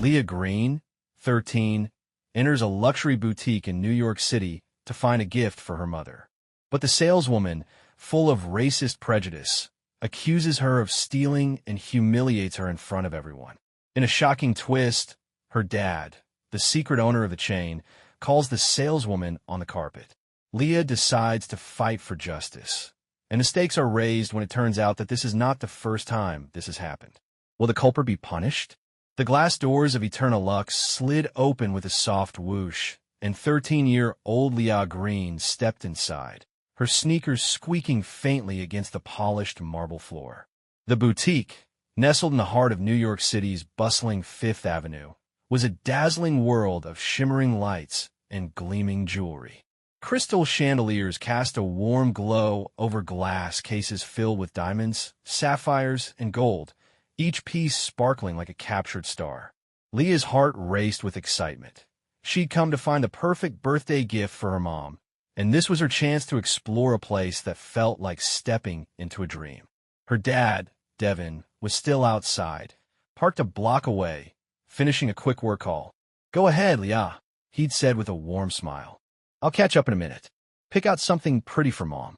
Leah Green, 13, enters a luxury boutique in New York City to find a gift for her mother. But the saleswoman, full of racist prejudice, accuses her of stealing and humiliates her in front of everyone. In a shocking twist, her dad, the secret owner of the chain, calls the saleswoman on the carpet. Leah decides to fight for justice, and the stakes are raised when it turns out that this is not the first time this has happened. Will the culprit be punished? The glass doors of Eterna Luxe slid open with a soft whoosh, and 13-year-old Leah Green stepped inside, her sneakers squeaking faintly against the polished marble floor. The boutique, nestled in the heart of New York City's bustling Fifth Avenue, was a dazzling world of shimmering lights and gleaming jewelry. Crystal chandeliers cast a warm glow over glass cases filled with diamonds, sapphires, and gold, each piece sparkling like a captured star. Leah's heart raced with excitement. She'd come to find the perfect birthday gift for her mom, and this was her chance to explore a place that felt like stepping into a dream. Her dad, Devin, was still outside, parked a block away, finishing a quick work call. "Go ahead, Leah," he'd said with a warm smile. "I'll catch up in a minute. Pick out something pretty for Mom."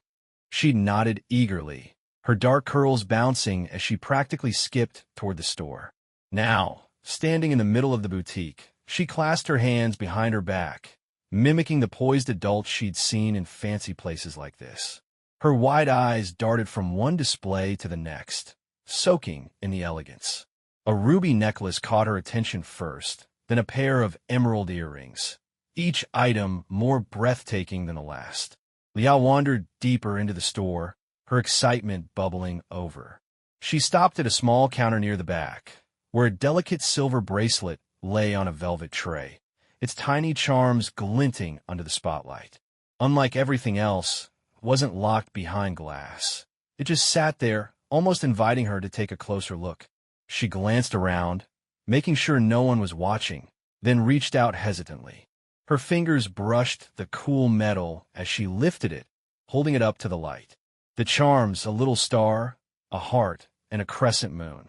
She nodded eagerly, her dark curls bouncing as she practically skipped toward the store. Now, standing in the middle of the boutique, she clasped her hands behind her back, mimicking the poised adult she'd seen in fancy places like this. Her wide eyes darted from one display to the next, soaking in the elegance. A ruby necklace caught her attention first, then a pair of emerald earrings, each item more breathtaking than the last. Leah wandered deeper into the store, her excitement bubbling over. She stopped at a small counter near the back, where a delicate silver bracelet lay on a velvet tray, its tiny charms glinting under the spotlight. Unlike everything else, it wasn't locked behind glass. It just sat there, almost inviting her to take a closer look. She glanced around, making sure no one was watching, then reached out hesitantly. Her fingers brushed the cool metal as she lifted it, holding it up to the light. The charms, a little star, a heart, and a crescent moon,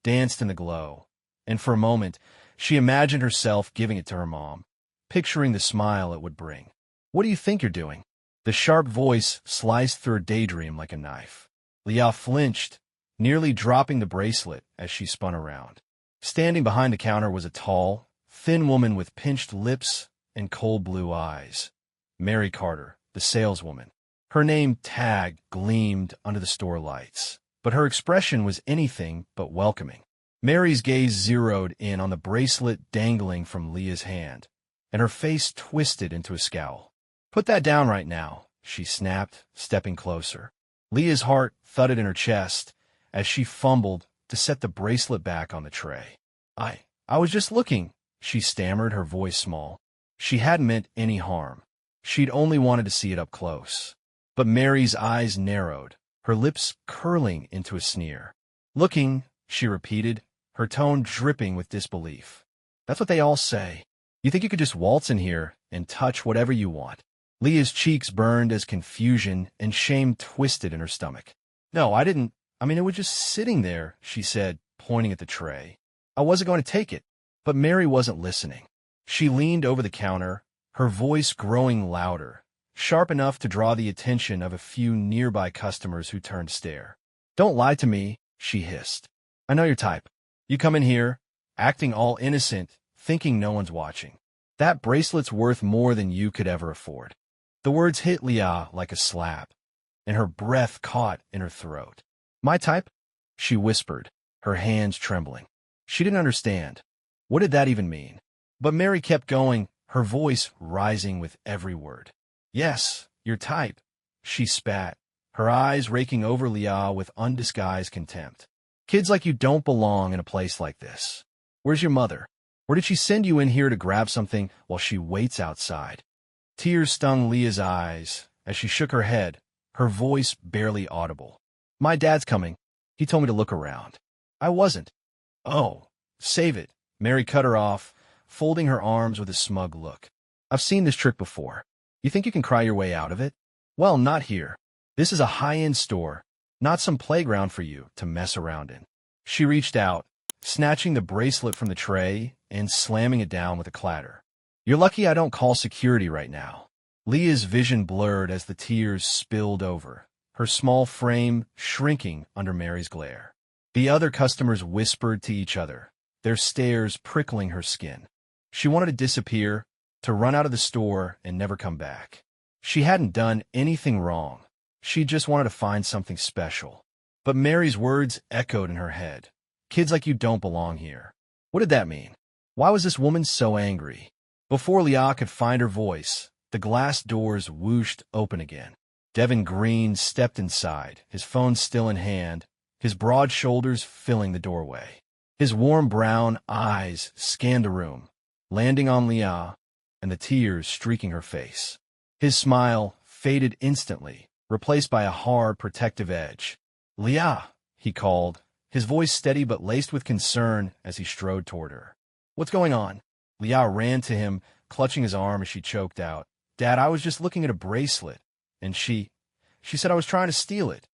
danced in the glow, and for a moment, she imagined herself giving it to her mom, picturing the smile it would bring. "What do you think you're doing?" The sharp voice sliced through her daydream like a knife. Leah flinched, nearly dropping the bracelet as she spun around. Standing behind the counter was a tall, thin woman with pinched lips and cold blue eyes. Mary Carter, the saleswoman. Her name tag gleamed under the store lights, but her expression was anything but welcoming. Mary's gaze zeroed in on the bracelet dangling from Leah's hand, and her face twisted into a scowl. "Put that down right now," she snapped, stepping closer. Leah's heart thudded in her chest as she fumbled to set the bracelet back on the tray. I was just looking," she stammered, her voice small. She hadn't meant any harm. She'd only wanted to see it up close. But Mary's eyes narrowed, her lips curling into a sneer. "Looking," she repeated, her tone dripping with disbelief. "That's what they all say. You think you could just waltz in here and touch whatever you want?" Leah's cheeks burned as confusion and shame twisted in her stomach. "No, I didn't. It was just sitting there," she said, pointing at the tray. "I wasn't going to take it." But Mary wasn't listening. She leaned over the counter, her voice growing louder, sharp enough to draw the attention of a few nearby customers who turned to stare. "Don't lie to me," she hissed. "I know your type. You come in here, acting all innocent, thinking no one's watching. That bracelet's worth more than you could ever afford." The words hit Leah like a slap, and her breath caught in her throat. "My type?" she whispered, her hands trembling. She didn't understand. What did that even mean? But Mary kept going, her voice rising with every word. "Yes, your type," she spat, her eyes raking over Leah with undisguised contempt. "Kids like you don't belong in a place like this. Where's your mother? Or did she send you in here to grab something while she waits outside?" Tears stung Leah's eyes as she shook her head, her voice barely audible. "My dad's coming. He told me to look around." "I wasn't." "Oh, save it." Mary cut her off, folding her arms with a smug look. "I've seen this trick before. You think you can cry your way out of it? Well, not here. This is a high-end store, not some playground for you to mess around in." She reached out, snatching the bracelet from the tray and slamming it down with a clatter. "You're lucky I don't call security right now." Leah's vision blurred as the tears spilled over, her small frame shrinking under Mary's glare. The other customers whispered to each other, their stares prickling her skin. She wanted to disappear, to run out of the store and never come back. She hadn't done anything wrong. She just wanted to find something special. But Mary's words echoed in her head. "Kids like you don't belong here." What did that mean? Why was this woman so angry? Before Leah could find her voice, the glass doors whooshed open again. Devin Green stepped inside, his phone still in hand, his broad shoulders filling the doorway. His warm brown eyes scanned the room, landing on Leah and the tears streaking her face. His smile faded instantly, replaced by a hard, protective edge. "Leah," he called, his voice steady but laced with concern as he strode toward her. "What's going on?" Leah ran to him, clutching his arm as she choked out. "Dad, I was just looking at a bracelet, and she said I was trying to steal it."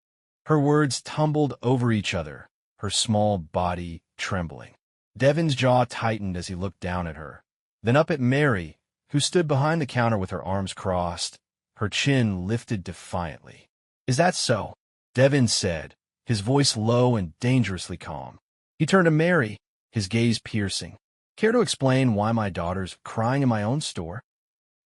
Her words tumbled over each other, her small body trembling. Devin's jaw tightened as he looked down at her, then up at Mary, who stood behind the counter with her arms crossed, her chin lifted defiantly. "Is that so?" Devin said, his voice low and dangerously calm. He turned to Mary, his gaze piercing. "Care to explain why my daughter's crying in my own store?"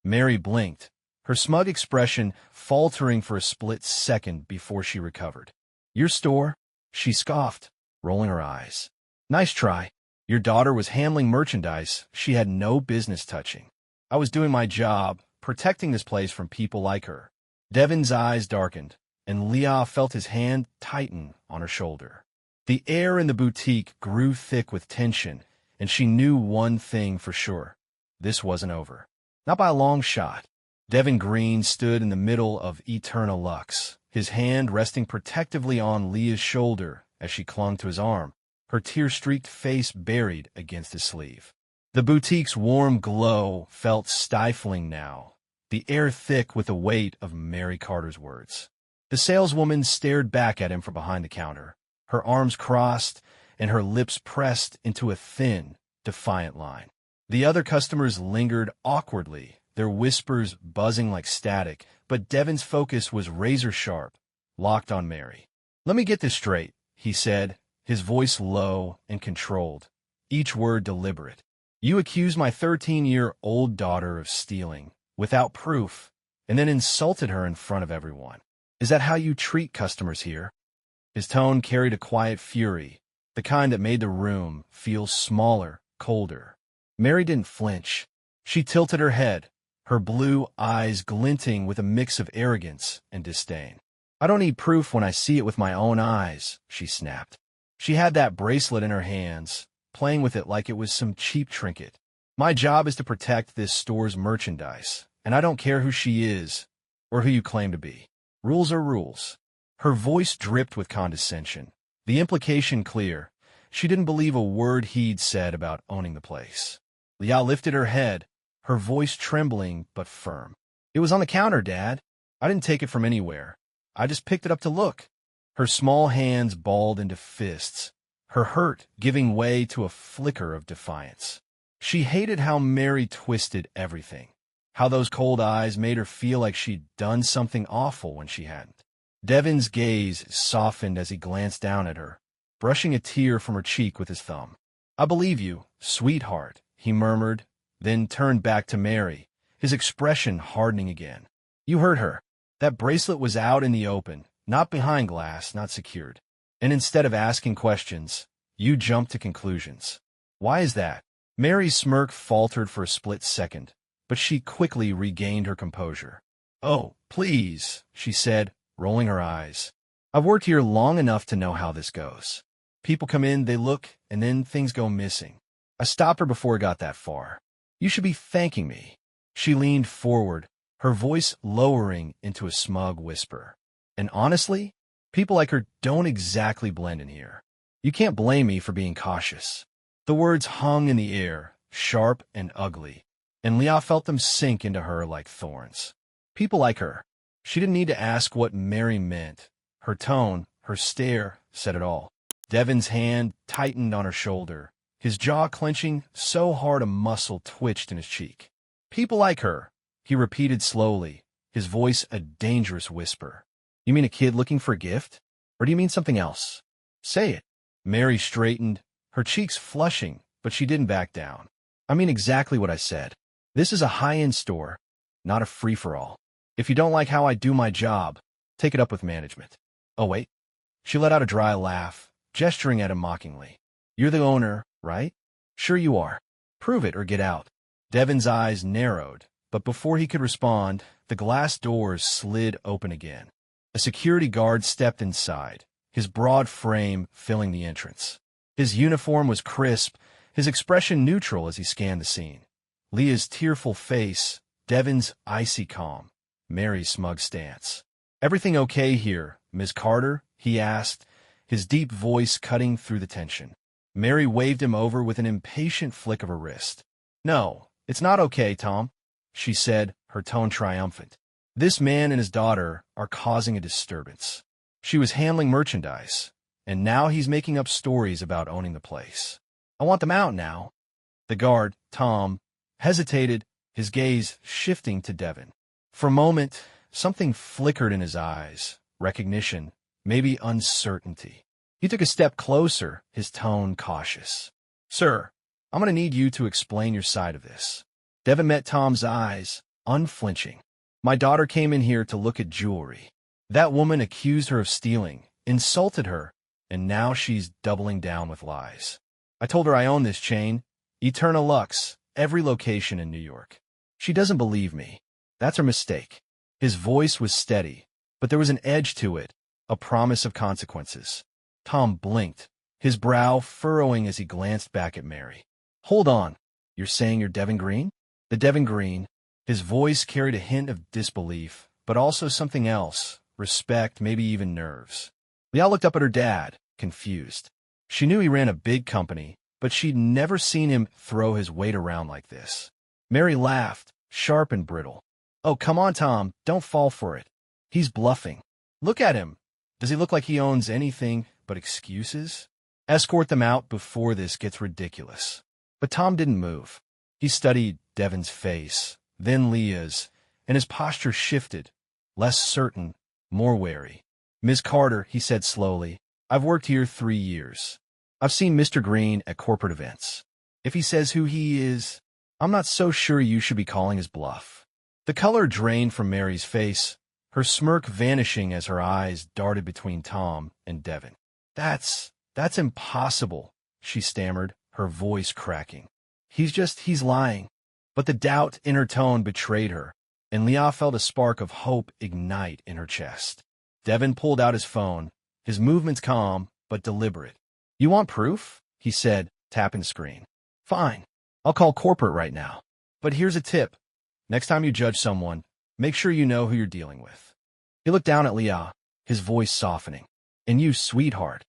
Mary blinked, her smug expression faltering for a split second before she recovered. "Your store?" she scoffed, rolling her eyes. "Nice try. Your daughter was handling merchandise she had no business touching. I was doing my job, protecting this place from people like her." Devin's eyes darkened, and Leah felt his hand tighten on her shoulder. The air in the boutique grew thick with tension, and she knew one thing for sure. This wasn't over. Not by a long shot. Devin Green stood in the middle of Eterna Luxe, his hand resting protectively on Leah's shoulder as she clung to his arm, her tear-streaked face buried against his sleeve. The boutique's warm glow felt stifling now, the air thick with the weight of Mary Carter's words. The saleswoman stared back at him from behind the counter, her arms crossed and her lips pressed into a thin, defiant line. The other customers lingered awkwardly, their whispers buzzing like static, but Devin's focus was razor-sharp, locked on Mary. "Let me get this straight," he said, his voice low and controlled, each word deliberate. "You accused my 13-year-old daughter of stealing, without proof, and then insulted her in front of everyone. Is that how you treat customers here?" His tone carried a quiet fury, the kind that made the room feel smaller, colder. Mary didn't flinch. She tilted her head, her blue eyes glinting with a mix of arrogance and disdain. "I don't need proof when I see it with my own eyes," she snapped. She had that bracelet in her hands, playing with it like it was some cheap trinket. "My job is to protect this store's merchandise, and I don't care who she is or who you claim to be. Rules are rules." Her voice dripped with condescension, the implication clear. She didn't believe a word he'd said about owning the place. Leah lifted her head, her voice trembling but firm. "It was on the counter, Dad. I didn't take it from anywhere. I just picked it up to look." Her small hands balled into fists, her hurt giving way to a flicker of defiance. She hated how Mary twisted everything, how those cold eyes made her feel like she'd done something awful when she hadn't. Devin's gaze softened as he glanced down at her, brushing a tear from her cheek with his thumb. "I believe you, sweetheart," he murmured, then turned back to Mary, his expression hardening again. "You heard her. That bracelet was out in the open, not behind glass, not secured. And instead of asking questions, you jumped to conclusions. Why is that?" Mary's smirk faltered for a split second, but she quickly regained her composure. "Oh, please," she said, rolling her eyes. "I've worked here long enough to know how this goes. People come in, they look, and then things go missing. I stopped her before it got that far. You should be thanking me." She leaned forward, her voice lowering into a smug whisper. "And honestly, people like her don't exactly blend in here. You can't blame me for being cautious." The words hung in the air, sharp and ugly, and Leah felt them sink into her like thorns. People like her. She didn't need to ask what Mary meant. Her tone, her stare, said it all. Devin's hand tightened on her shoulder, his jaw clenching so hard a muscle twitched in his cheek. "People like her," he repeated slowly, his voice a dangerous whisper. "You mean a kid looking for a gift? Or do you mean something else? Say it." Mary straightened, her cheeks flushing, but she didn't back down. "I mean exactly what I said. This is a high-end store, not a free-for-all. If you don't like how I do my job, take it up with management." "Oh, wait." She let out a dry laugh, gesturing at him mockingly. "You're the owner, right?" "Sure you are. Prove it or get out." Devin's eyes narrowed, but before he could respond, the glass doors slid open again. A security guard stepped inside, his broad frame filling the entrance. His uniform was crisp, his expression neutral as he scanned the scene. Leah's tearful face, Devin's icy calm, Mary's smug stance. "Everything okay here, Ms. Carter?" he asked, his deep voice cutting through the tension. Mary waved him over with an impatient flick of her wrist. "No, it's not okay, Tom," she said, her tone triumphant. "This man and his daughter are causing a disturbance. She was handling merchandise, and now he's making up stories about owning the place. I want them out now." The guard, Tom, hesitated, his gaze shifting to Devin. For a moment, something flickered in his eyes, recognition, maybe uncertainty. He took a step closer, his tone cautious. "Sir, I'm going to need you to explain your side of this." Devin met Tom's eyes, unflinching. "My daughter came in here to look at jewelry. That woman accused her of stealing, insulted her, and now she's doubling down with lies. I told her I own this chain, Eterna Luxe, every location in New York. She doesn't believe me. That's her mistake." His voice was steady, but there was an edge to it, a promise of consequences. Tom blinked, his brow furrowing as he glanced back at Mary. "Hold on. You're saying you're Devin Green?" "The Devin Green." His voice carried a hint of disbelief, but also something else, respect, maybe even nerves. Leah looked up at her dad, confused. She knew he ran a big company, but she'd never seen him throw his weight around like this. Mary laughed, sharp and brittle. "Oh, come on, Tom, don't fall for it. He's bluffing. Look at him. Does he look like he owns anything but excuses? Escort them out before this gets ridiculous." But Tom didn't move. He studied Devin's face, then Leah's, and his posture shifted, less certain, more wary. "Ms. Carter," he said slowly, "I've worked here 3 years. I've seen Mr. Green at corporate events. If he says who he is, I'm not so sure you should be calling his bluff." The color drained from Mary's face, her smirk vanishing as her eyes darted between Tom and Devin. That's impossible," she stammered, her voice cracking. He's lying." But the doubt in her tone betrayed her, and Leah felt a spark of hope ignite in her chest. Devin pulled out his phone, his movements calm but deliberate. "You want proof?" he said, tapping the screen. "Fine. I'll call corporate right now. But here's a tip. Next time you judge someone, make sure you know who you're dealing with." He looked down at Leah, his voice softening. "And you, sweetheart,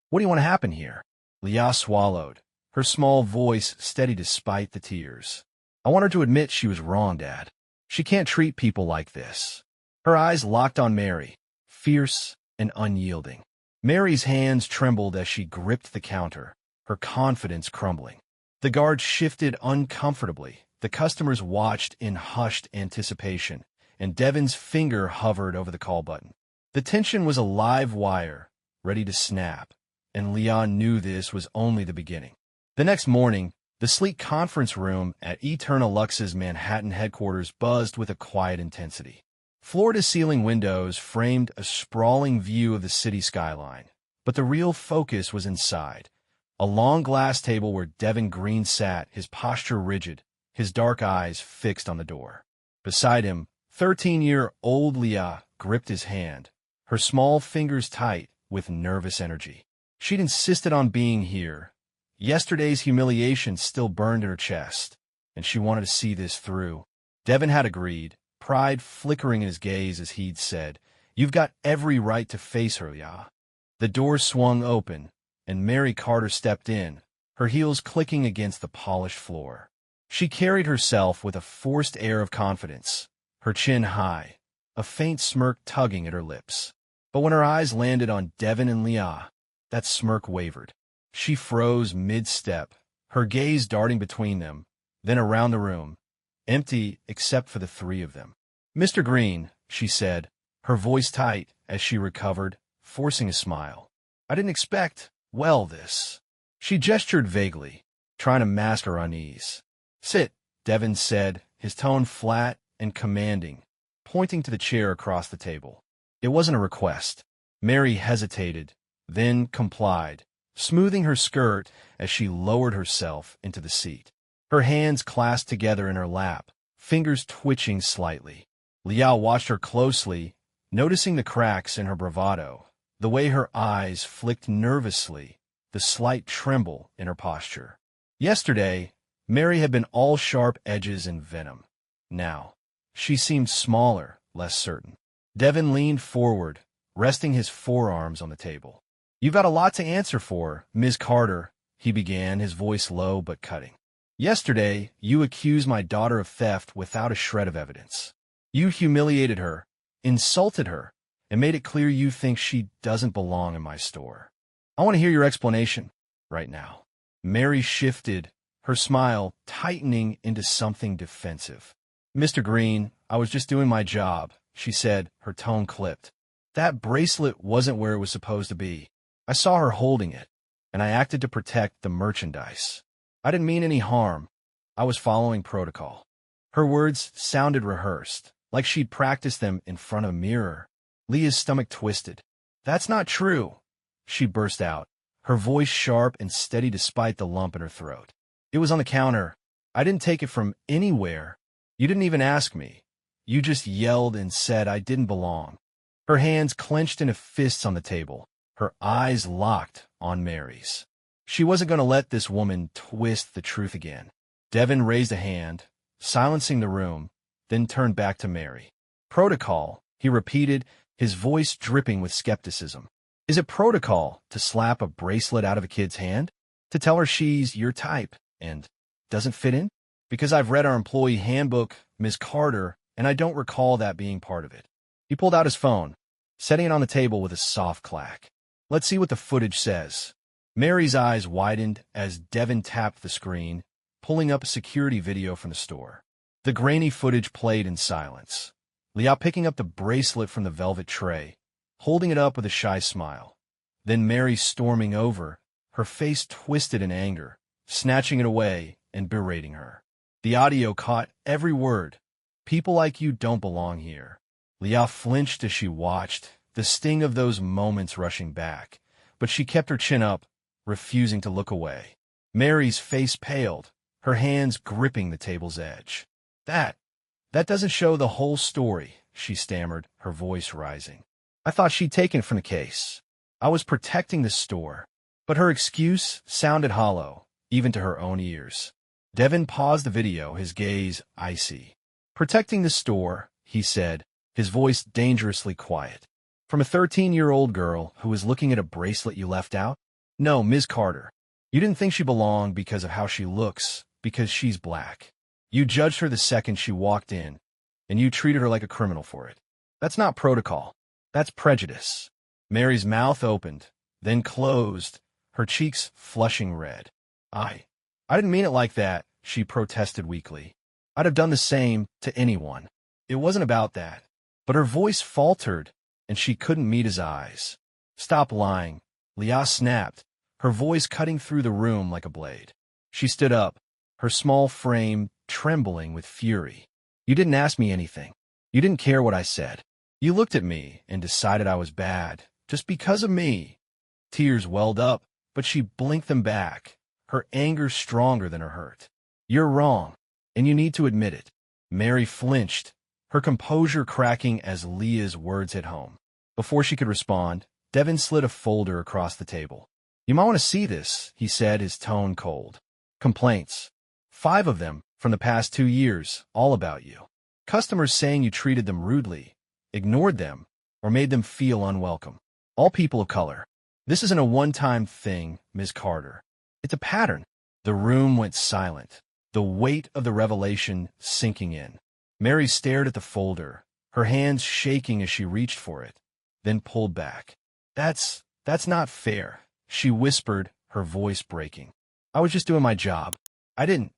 what do you want to happen here?" Leah swallowed, her small voice steady despite the tears. "I want her to admit she was wrong, Dad. She can't treat people like this." Her eyes locked on Mary, fierce and unyielding. Mary's hands trembled as she gripped the counter, her confidence crumbling. The guard shifted uncomfortably. The customers watched in hushed anticipation, and Devin's finger hovered over the call button. The tension was a live wire, ready to snap, and Leah knew this was only the beginning. The next morning, the sleek conference room at Eterna Luxe's Manhattan headquarters buzzed with a quiet intensity. Floor-to-ceiling windows framed a sprawling view of the city skyline, but the real focus was inside. A long glass table where Devin Green sat, his posture rigid, his dark eyes fixed on the door. Beside him, 13-year-old Leah gripped his hand, her small fingers tight with nervous energy. She'd insisted on being here. Yesterday's humiliation still burned in her chest, and she wanted to see this through. Devin had agreed, pride flickering in his gaze as he'd said, "You've got every right to face her, Leah." The door swung open, and Mary Carter stepped in, her heels clicking against the polished floor. She carried herself with a forced air of confidence, her chin high, a faint smirk tugging at her lips. But when her eyes landed on Devin and Leah, that smirk wavered. She froze mid-step, her gaze darting between them, then around the room, empty except for the three of them. "Mr. Green," she said, her voice tight as she recovered, forcing a smile. "I didn't expect, well, this." She gestured vaguely, trying to mask her unease. "Sit," Devin said, his tone flat and commanding, pointing to the chair across the table. It wasn't a request. Mary hesitated, then complied, smoothing her skirt as she lowered herself into the seat. Her hands clasped together in her lap, fingers twitching slightly. Leah watched her closely, noticing the cracks in her bravado, the way her eyes flicked nervously, the slight tremble in her posture. Yesterday, Mary had been all sharp edges and venom. Now, she seemed smaller, less certain. Devin leaned forward, resting his forearms on the table. "You've got a lot to answer for, Ms. Carter," he began, his voice low but cutting. "Yesterday, you accused my daughter of theft without a shred of evidence. You humiliated her, insulted her, and made it clear you think she doesn't belong in my store. I want to hear your explanation right now." Mary shifted, her smile tightening into something defensive. "Mr. Green, I was just doing my job," she said, her tone clipped. "That bracelet wasn't where it was supposed to be. I saw her holding it, and I acted to protect the merchandise. I didn't mean any harm. I was following protocol." Her words sounded rehearsed, like she'd practiced them in front of a mirror. Leah's stomach twisted. "That's not true," she burst out, her voice sharp and steady despite the lump in her throat. "It was on the counter. I didn't take it from anywhere. You didn't even ask me. You just yelled and said I didn't belong." Her hands clenched into fists on the table, her eyes locked on Mary's. She wasn't going to let this woman twist the truth again. Devin raised a hand, silencing the room, then turned back to Mary. "Protocol," he repeated, his voice dripping with skepticism. "Is it protocol to slap a bracelet out of a kid's hand? To tell her she's your type and doesn't fit in? Because I've read our employee handbook, Ms. Carter, and I don't recall that being part of it." He pulled out his phone, setting it on the table with a soft clack. "Let's see what the footage says." Mary's eyes widened as Devin tapped the screen, pulling up a security video from the store. The grainy footage played in silence. Leah picking up the bracelet from the velvet tray, holding it up with a shy smile. Then Mary storming over, her face twisted in anger, snatching it away and berating her. The audio caught every word. "People like you don't belong here." Leah flinched as she watched, the sting of those moments rushing back, but she kept her chin up, refusing to look away. Mary's face paled, her hands gripping the table's edge. That doesn't show the whole story," she stammered, her voice rising. "I thought she'd taken it from the case. I was protecting the store." But her excuse sounded hollow, even to her own ears. Devin paused the video, his gaze icy. "Protecting the store," he said, his voice dangerously quiet. "From a 13-year-old girl who was looking at a bracelet you left out? No, Ms. Carter. You didn't think she belonged because of how she looks, because she's black. You judged her the second she walked in, and you treated her like a criminal for it. That's not protocol. That's prejudice." Mary's mouth opened, then closed, her cheeks flushing red. I didn't mean it like that," she protested weakly. "I'd have done the same to anyone. It wasn't about that." But her voice faltered, and she couldn't meet his eyes. "Stop lying," Leah snapped, her voice cutting through the room like a blade. She stood up, her small frame trembling with fury. "You didn't ask me anything. You didn't care what I said. You looked at me and decided I was bad, just because of me." Tears welled up, but she blinked them back, her anger stronger than her hurt. "You're wrong, and you need to admit it." Mary flinched, her composure cracking as Leah's words hit home. Before she could respond, Devin slid a folder across the table. "You might want to see this," he said, his tone cold. "Complaints. 5 of them from the past 2 years, all about you. Customers saying you treated them rudely, ignored them, or made them feel unwelcome. All people of color. This isn't a one-time thing, Ms. Carter. It's a pattern." The room went silent, the weight of the revelation sinking in. Mary stared at the folder, her hands shaking as she reached for it, then pulled back. That's not fair," she whispered, her voice breaking. I was just doing my job. I didn't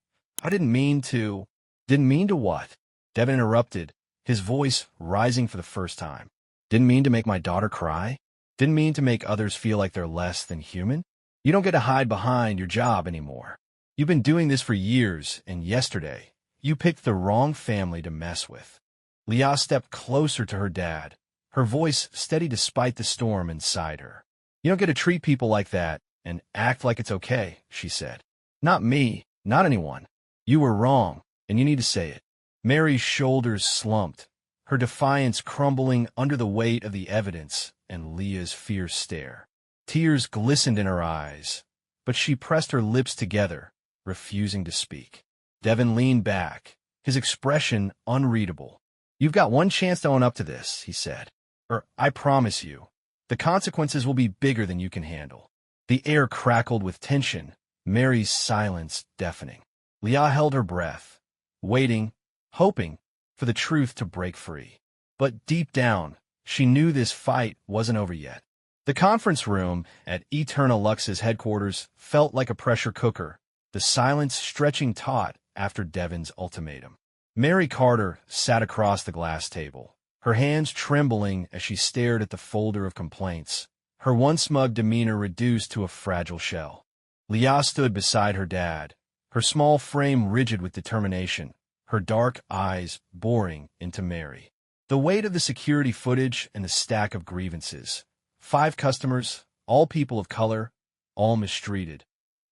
mean to. Didn't mean to what? Devin interrupted, his voice rising for the first time. Didn't mean to make my daughter cry? Didn't mean to make others feel like they're less than human? You don't get to hide behind your job anymore. You've been doing this for years, and yesterday, you picked the wrong family to mess with. Leah stepped closer to her dad, her voice steady despite the storm inside her. You don't get to treat people like that and act like it's okay, she said. Not me, not anyone. You were wrong, and you need to say it. Mary's shoulders slumped, her defiance crumbling under the weight of the evidence and Leah's fierce stare. Tears glistened in her eyes, but she pressed her lips together, refusing to speak. Devin leaned back, his expression unreadable. You've got one chance to own up to this, he said. Or, I promise you, the consequences will be bigger than you can handle. The air crackled with tension, Mary's silence deafening. Leah held her breath, waiting, hoping for the truth to break free. But deep down, she knew this fight wasn't over yet. The conference room at Eterna Luxe's headquarters felt like a pressure cooker, the silence stretching taut after Devin's ultimatum. Mary Carter sat across the glass table, her hands trembling as she stared at the folder of complaints, her once smug demeanor reduced to a fragile shell. Leah stood beside her dad, her small frame rigid with determination, her dark eyes boring into Mary. The weight of the security footage and the stack of grievances, 5 customers, all people of color, all mistreated,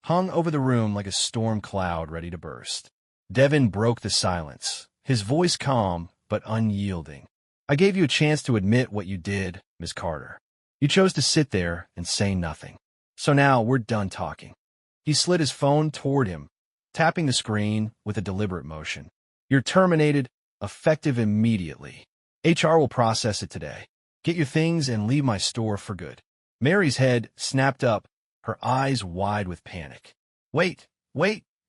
hung over the room like a storm cloud ready to burst. Devin broke the silence, his voice calm but unyielding. I gave you a chance to admit what you did, Miss Carter. You chose to sit there and say nothing. So now we're done talking. He slid his phone toward him, tapping the screen with a deliberate motion. You're terminated, effective immediately. HR will process it today. Get your things and leave my store for good. Mary's head snapped up, her eyes wide with panic. Wait,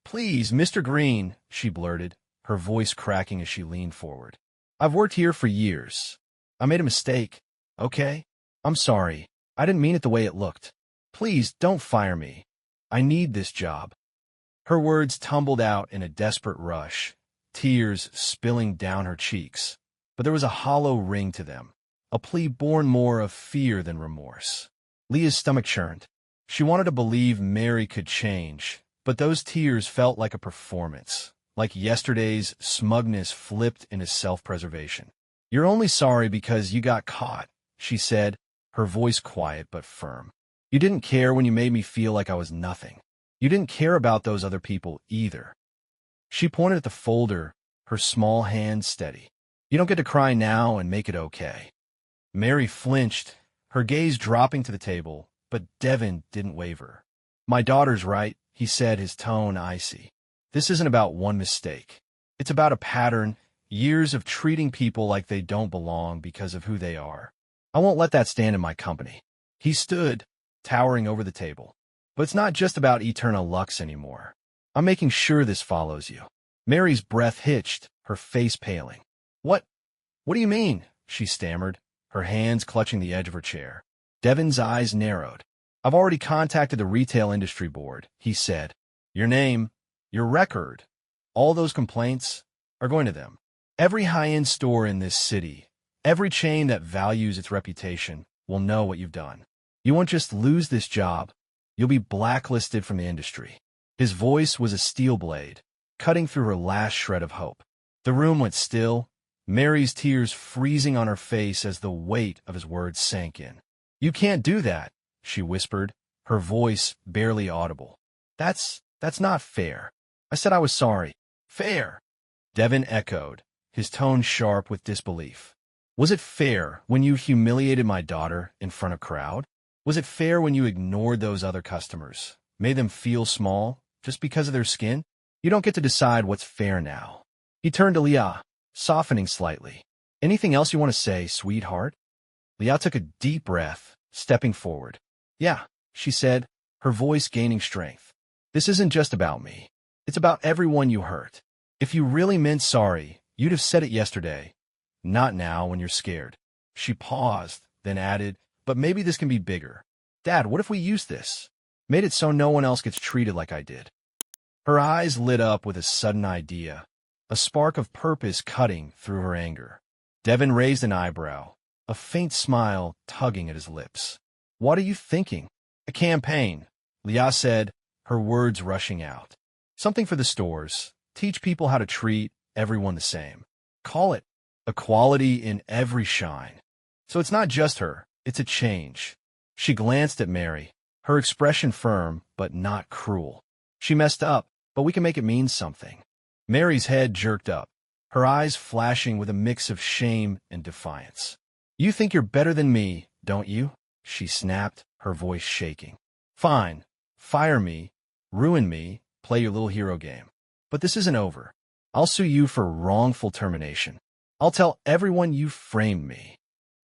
please, Mr. Green, she blurted, her voice cracking as she leaned forward. I've worked here for years. I made a mistake, okay? I'm sorry. I didn't mean it the way it looked. Please don't fire me. I need this job. Her words tumbled out in a desperate rush, tears spilling down her cheeks. But there was a hollow ring to them, a plea born more of fear than remorse. Leah's stomach churned. She wanted to believe Mary could change, but those tears felt like a performance, like yesterday's smugness flipped into self-preservation. You're only sorry because you got caught, she said, her voice quiet but firm. You didn't care when you made me feel like I was nothing. You didn't care about those other people either. She pointed at the folder, her small hand steady. You don't get to cry now and make it okay. Mary flinched, her gaze dropping to the table, but Devin didn't waver. My daughter's right, he said, his tone icy. This isn't about one mistake. It's about a pattern, years of treating people like they don't belong because of who they are. I won't let that stand in my company. He stood, towering over the table. But it's not just about Eterna Luxe anymore. I'm making sure this follows you. Mary's breath hitched, her face paling. What do you mean? She stammered, her hands clutching the edge of her chair. Devin's eyes narrowed. I've already contacted the retail industry board, he said. Your name, your record, all those complaints are going to them. Every high-end store in this city, every chain that values its reputation will know what you've done. You won't just lose this job, you'll be blacklisted from the industry. His voice was a steel blade, cutting through her last shred of hope. The room went still, Mary's tears freezing on her face as the weight of his words sank in. You can't do that, she whispered, her voice barely audible. That's not fair. I said I was sorry. Fair. Devin echoed, his tone sharp with disbelief. Was it fair when you humiliated my daughter in front of a crowd? Was it fair when you ignored those other customers, made them feel small just because of their skin? You don't get to decide what's fair now. He turned to Leah, softening slightly. Anything else you want to say, sweetheart? Leah took a deep breath, stepping forward. Yeah, she said, her voice gaining strength. This isn't just about me. It's about everyone you hurt. If you really meant sorry, you'd have said it yesterday. Not now when you're scared. She paused, then added, but maybe this can be bigger. Dad, what if we use this? Made it so no one else gets treated like I did. Her eyes lit up with a sudden idea, a spark of purpose cutting through her anger. Devin raised an eyebrow, a faint smile tugging at his lips. What are you thinking? A campaign, Leah said, her words rushing out. Something for the stores. Teach people how to treat everyone the same. Call it equality in every shine. So it's not just her, it's a change. She glanced at Mary, her expression firm but not cruel. She messed up, but we can make it mean something. Mary's head jerked up, her eyes flashing with a mix of shame and defiance. You think you're better than me, don't you? She snapped, her voice shaking. Fine. Fire me, ruin me, play your little hero game. But this isn't over. I'll sue you for wrongful termination. I'll tell everyone you framed me.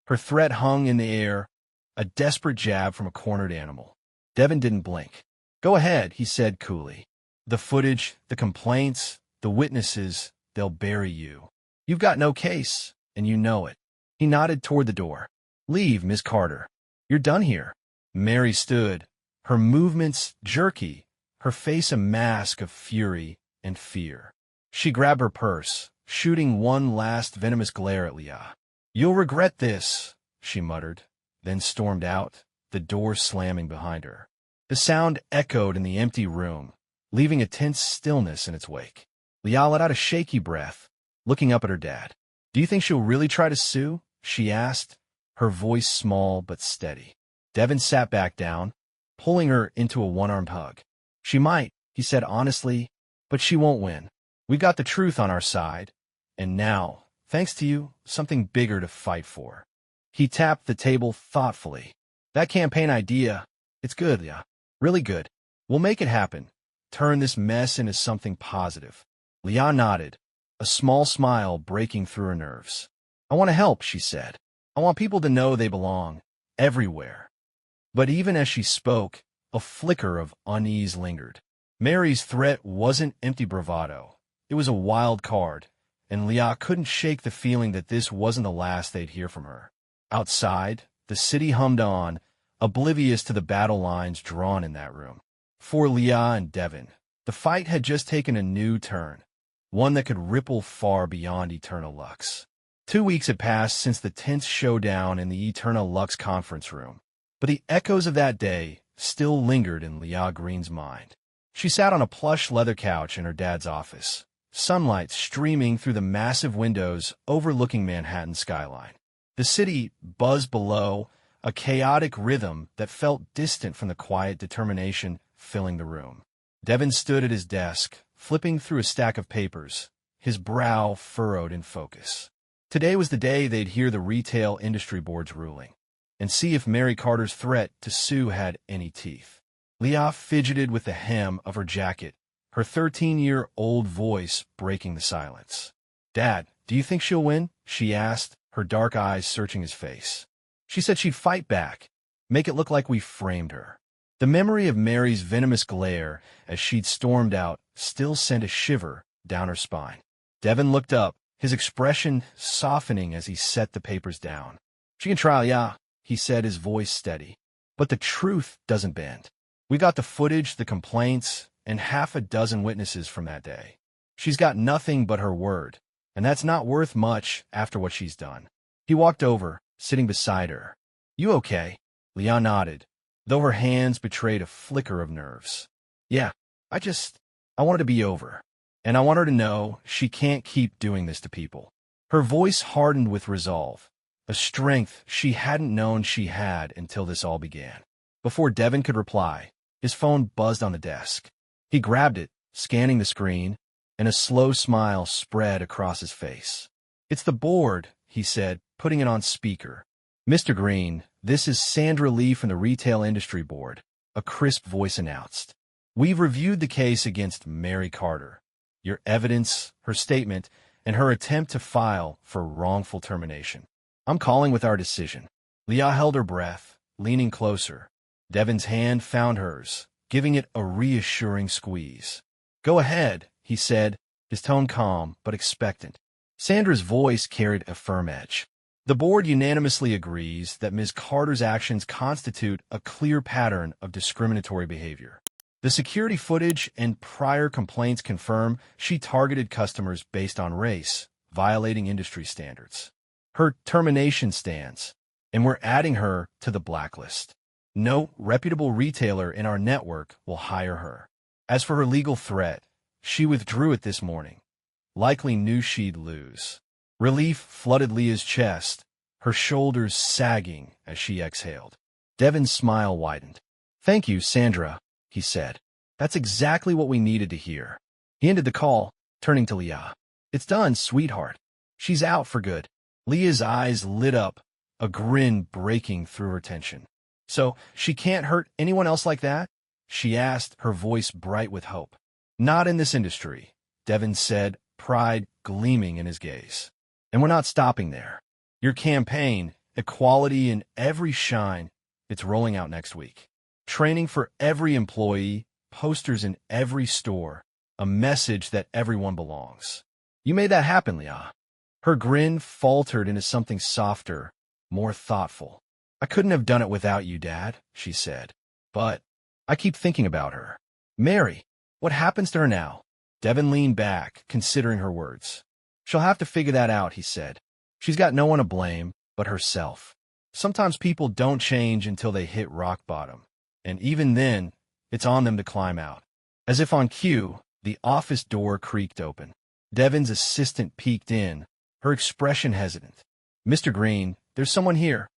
Her threat hung in the air, a desperate jab from a cornered animal. Devin didn't blink. Go ahead, he said coolly. The footage, the complaints, the witnesses, they'll bury you. You've got no case, and you know it. He nodded toward the door. Leave, Miss Carter. You're done here. Mary stood, her movements jerky, her face a mask of fury and fear. She grabbed her purse, shooting one last venomous glare at Leah. You'll regret this, she muttered, then stormed out, the door slamming behind her. The sound echoed in the empty room, leaving a tense stillness in its wake. Leah let out a shaky breath, looking up at her dad. Do you think she'll really try to sue? She asked, her voice small but steady. Devin sat back down, pulling her into a one-armed hug. She might, he said honestly, but she won't win. We got the truth on our side, and now, thanks to you, something bigger to fight for. He tapped the table thoughtfully. That campaign idea, it's good, Leah. Really good. We'll make it happen. Turn this mess into something positive. Leah nodded, a small smile breaking through her nerves. I want to help, she said. I want people to know they belong, everywhere. But even as she spoke, a flicker of unease lingered. Mary's threat wasn't empty bravado. It was a wild card, and Leah couldn't shake the feeling that this wasn't the last they'd hear from her. Outside, the city hummed on, oblivious to the battle lines drawn in that room. For Leah and Devin, the fight had just taken a new turn, one that could ripple far beyond Eterna Luxe. 2 weeks had passed since the tense showdown in the Eterna Luxe conference room, but the echoes of that day still lingered in Leah Green's mind. She sat on a plush leather couch in her dad's office, sunlight streaming through the massive windows overlooking Manhattan's skyline. The city buzzed below, a chaotic rhythm that felt distant from the quiet determination filling the room. Devin stood at his desk, flipping through a stack of papers, his brow furrowed in focus. Today was the day they'd hear the Retail Industry Board's ruling, and see if Mary Carter's threat to sue had any teeth. Leah fidgeted with the hem of her jacket, her 13-year-old voice breaking the silence. Dad, do you think she'll win? She asked, her dark eyes searching his face. She said she'd fight back, make it look like we framed her. The memory of Mary's venomous glare as she'd stormed out still sent a shiver down her spine. Devin looked up, his expression softening as he set the papers down. She can try, yeah, he said, his voice steady. But the truth doesn't bend. We got the footage, the complaints, and half a dozen witnesses from that day. She's got nothing but her word, and that's not worth much after what she's done. He walked over, sitting beside her. You okay? Leah nodded, though her hands betrayed a flicker of nerves. Yeah, I want it to be over. And I want her to know she can't keep doing this to people. Her voice hardened with resolve, a strength she hadn't known she had until this all began. Before Devin could reply, his phone buzzed on the desk. He grabbed it, scanning the screen, and a slow smile spread across his face. It's the board, he said, putting it on speaker. Mr. Green, this is Sandra Lee from the Retail Industry Board, a crisp voice announced. We've reviewed the case against Mary Carter. Your evidence, her statement, and her attempt to file for wrongful termination. I'm calling with our decision. Leah held her breath, leaning closer. Devin's hand found hers, giving it a reassuring squeeze. Go ahead, he said, his tone calm but expectant. Sandra's voice carried a firm edge. The board unanimously agrees that Ms. Carter's actions constitute a clear pattern of discriminatory behavior. The security footage and prior complaints confirm she targeted customers based on race, violating industry standards. Her termination stands, and we're adding her to the blacklist. No reputable retailer in our network will hire her. As for her legal threat, she withdrew it this morning. Likely knew she'd lose. Relief flooded Leah's chest, her shoulders sagging as she exhaled. Devin's smile widened. "Thank you, Sandra," he said. "That's exactly what we needed to hear." He ended the call, turning to Leah. "It's done, sweetheart. She's out for good." Leah's eyes lit up, a grin breaking through her tension. "So, she can't hurt anyone else like that?" she asked, her voice bright with hope. "Not in this industry," Devin said, pride gleaming in his gaze. "And we're not stopping there. Your campaign, Equality in Every Shine, it's rolling out next week. Training for every employee, posters in every store, a message that everyone belongs. You made that happen, Leah." Her grin faltered into something softer, more thoughtful. "I couldn't have done it without you, Dad," she said. "But I keep thinking about her. Mary, what happens to her now?" Devin leaned back, considering her words. "She'll have to figure that out," he said. "She's got no one to blame but herself. Sometimes people don't change until they hit rock bottom, and even then, it's on them to climb out." As if on cue, the office door creaked open. Devin's assistant peeked in, her expression hesitant. "Mr. Green, there's someone here."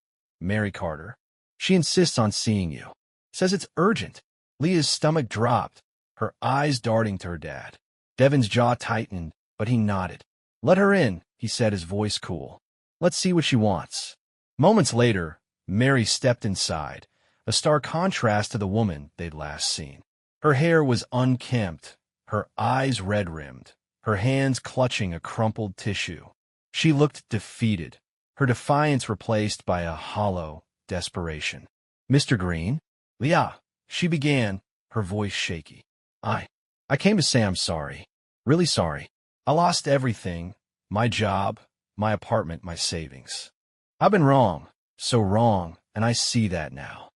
"Mary Carter. She insists on seeing you. Says it's urgent." Leah's stomach dropped, her eyes darting to her dad. Devin's jaw tightened, but he nodded. "Let her in," he said, his voice cool. "Let's see what she wants." Moments later, Mary stepped inside, a stark contrast to the woman they'd last seen. Her hair was unkempt, her eyes red-rimmed, her hands clutching a crumpled tissue. She looked defeated, her defiance replaced by a hollow desperation. "Mr. Green?" "Leah," she began, her voice shaky. I came to say I'm sorry. Really sorry. I lost everything, my job, my apartment, my savings. I've been wrong, so wrong, and I see that now."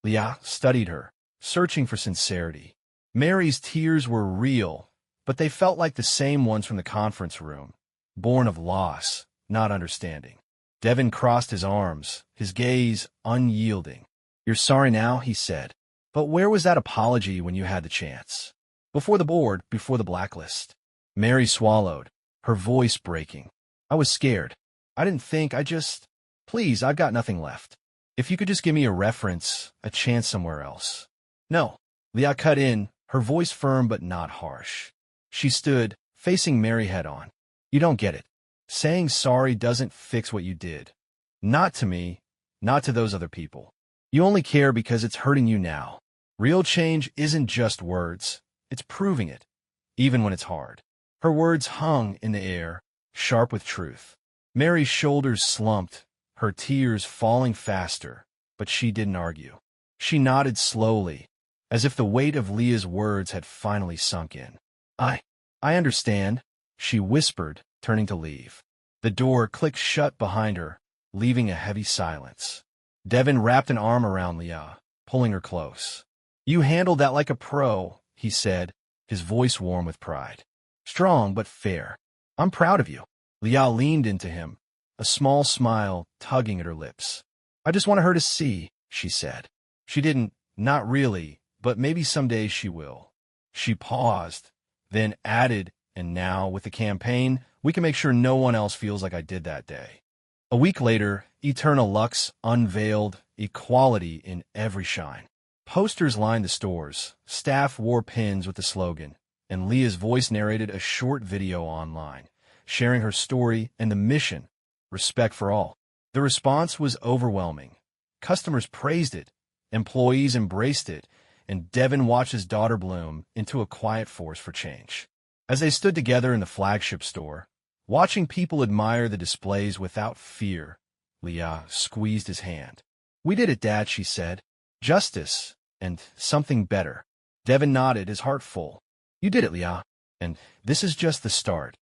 Leah studied her, searching for sincerity. Mary's tears were real, but they felt like the same ones from the conference room, born of loss, not understanding. Devin crossed his arms, his gaze unyielding. "You're sorry now," he said. "But where was that apology when you had the chance? Before the board, before the blacklist." Mary swallowed, her voice breaking. "I was scared. I didn't think, Please, I've got nothing left. If you could just give me a reference, a chance somewhere else." "No." Leah cut in, her voice firm but not harsh. She stood, facing Mary head-on. "You don't get it. Saying sorry doesn't fix what you did. Not to me, not to those other people. You only care because it's hurting you now. Real change isn't just words. It's proving it, even when it's hard." Her words hung in the air, sharp with truth. Mary's shoulders slumped, her tears falling faster, but she didn't argue. She nodded slowly, as if the weight of Leah's words had finally sunk in. I understand," she whispered, turning to leave. The door clicked shut behind her, leaving a heavy silence. Devin wrapped an arm around Leah, pulling her close. "You handled that like a pro," he said, his voice warm with pride. "Strong but fair. I'm proud of you." Leah leaned into him, a small smile tugging at her lips. "I just wanted her to see," she said. "She didn't, not really, but maybe someday she will." She paused, then added, "And now, with the campaign, we can make sure no one else feels like I did that day." A week later, Eterna Luxe unveiled Equality in Every Shine. Posters lined the stores, staff wore pins with the slogan, and Leah's voice narrated a short video online, sharing her story and the mission, respect for all. The response was overwhelming. Customers praised it, employees embraced it, and Devin watched his daughter bloom into a quiet force for change. As they stood together in the flagship store, watching people admire the displays without fear, Leah squeezed his hand. "We did it, Dad," she said. "Justice, and something better." Devin nodded, his heart full. "You did it, Leah, and this is just the start."